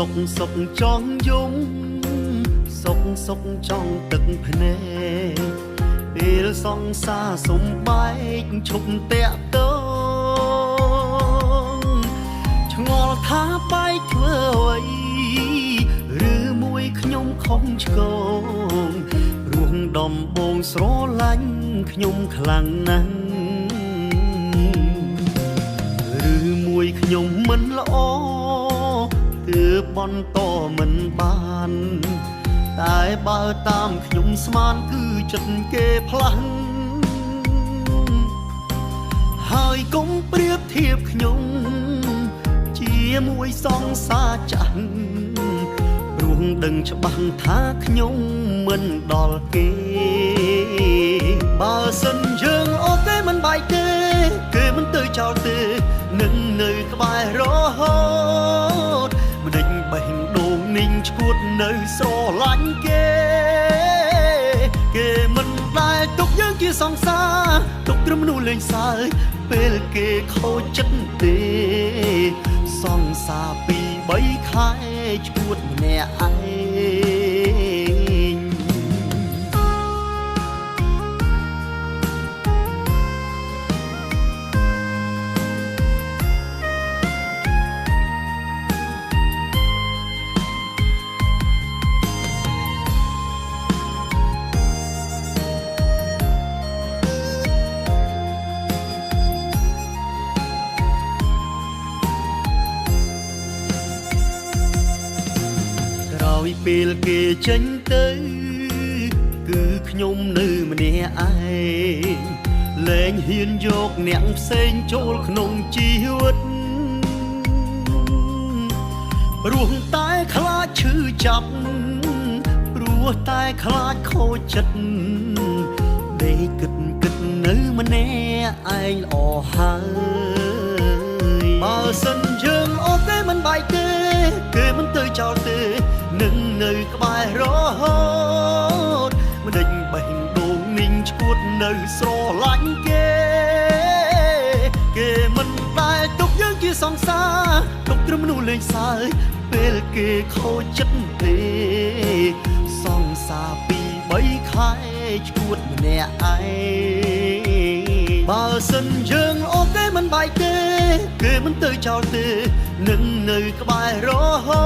សុកសុកចង់យំសុកសុកចង់ទឹកភ្នែកពេលសង្សារសំបែកឈប់តាក់ទងឆ្ងល់ថាបែកធ្វើអ្វីឬមួយខ្ញុំខំឆ្កងរួងដំបងស្រឡាញ់ខ្ញុំខ្លាំងណាស់ឬមួយខ្ញុំមិនល្អទើបបន្តមិនបានតែបើតាមខ្ញុំស្មានគឺចិត្តគេផ្លាស់ហើយកុំប្រៀបធៀបខ្ញុំជាមួយសង្សារចាស់ព្រោះដឹងច្បាស់ថាខ្ញុំមិនដល់គេបើសិនយើងអូទេមិនបែកទេគេមិនទៅចោលទេនឹងនៅក្បែររហូតមិនដេញបេះដូងនិងឈួតនៅស្រឡាញ់គេគេមិនដែលទុកយើងជាសង្សារទុកត្រឹមមនុស្សលេងសើចពេលគេខូចចិត្តទេសង្សារពី3ខែឈួតម្នាក់ឯងពេលគេចេញទៅគឺខ្ញុំនៅម្នាក់ឯងលែងហ៊ានយកអ្នកផ្សេងចូលក្នុងជីវិតព្រោះតែខ្លាចឈឺចាប់ព្រោះតែខ្លាចខូចចិត្តដេកគិតនៅម្នាក់ឯងល្អហើយបើសិនយើងអូទេមិនបែកទេគេមិនទៅចោលទេនឹងនៅក្បែររហូតមិនដេញបេះដូងនិងឈួតនៅស្រឡាញ់គេគេមិនដែលទុកយើងជាសង្សារទុកត្រឹមមនុស្សលេងសើចពេលគេខូចចិត្តទេសង្សារពី3ខែឈួតម្នាក់ឯងបើសិនយើងអូទេមិនបែកទេគេមិនទៅចោលទេនឹងនៅក្បែររហូ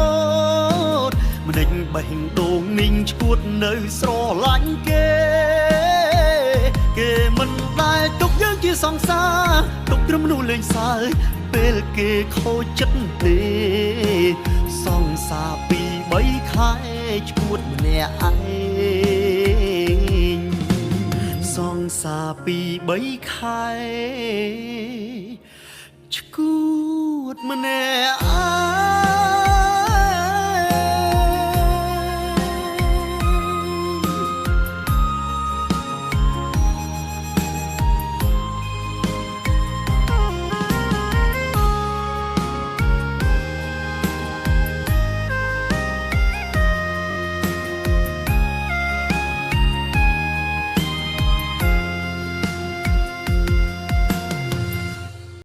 តមិនដេញបេះដូងនិងឈួតនៅស្រឡាញ់គេគេមិនដែលទុកយើងជាសង្សារទុកត្រឹមមនុស្សលេងសើចពេលគេខូចចិត្តទេសង្សារពី3ខែឈួតម្នាក់ឯងសង្សារពី3ខែឈួតម្នាក់ឯង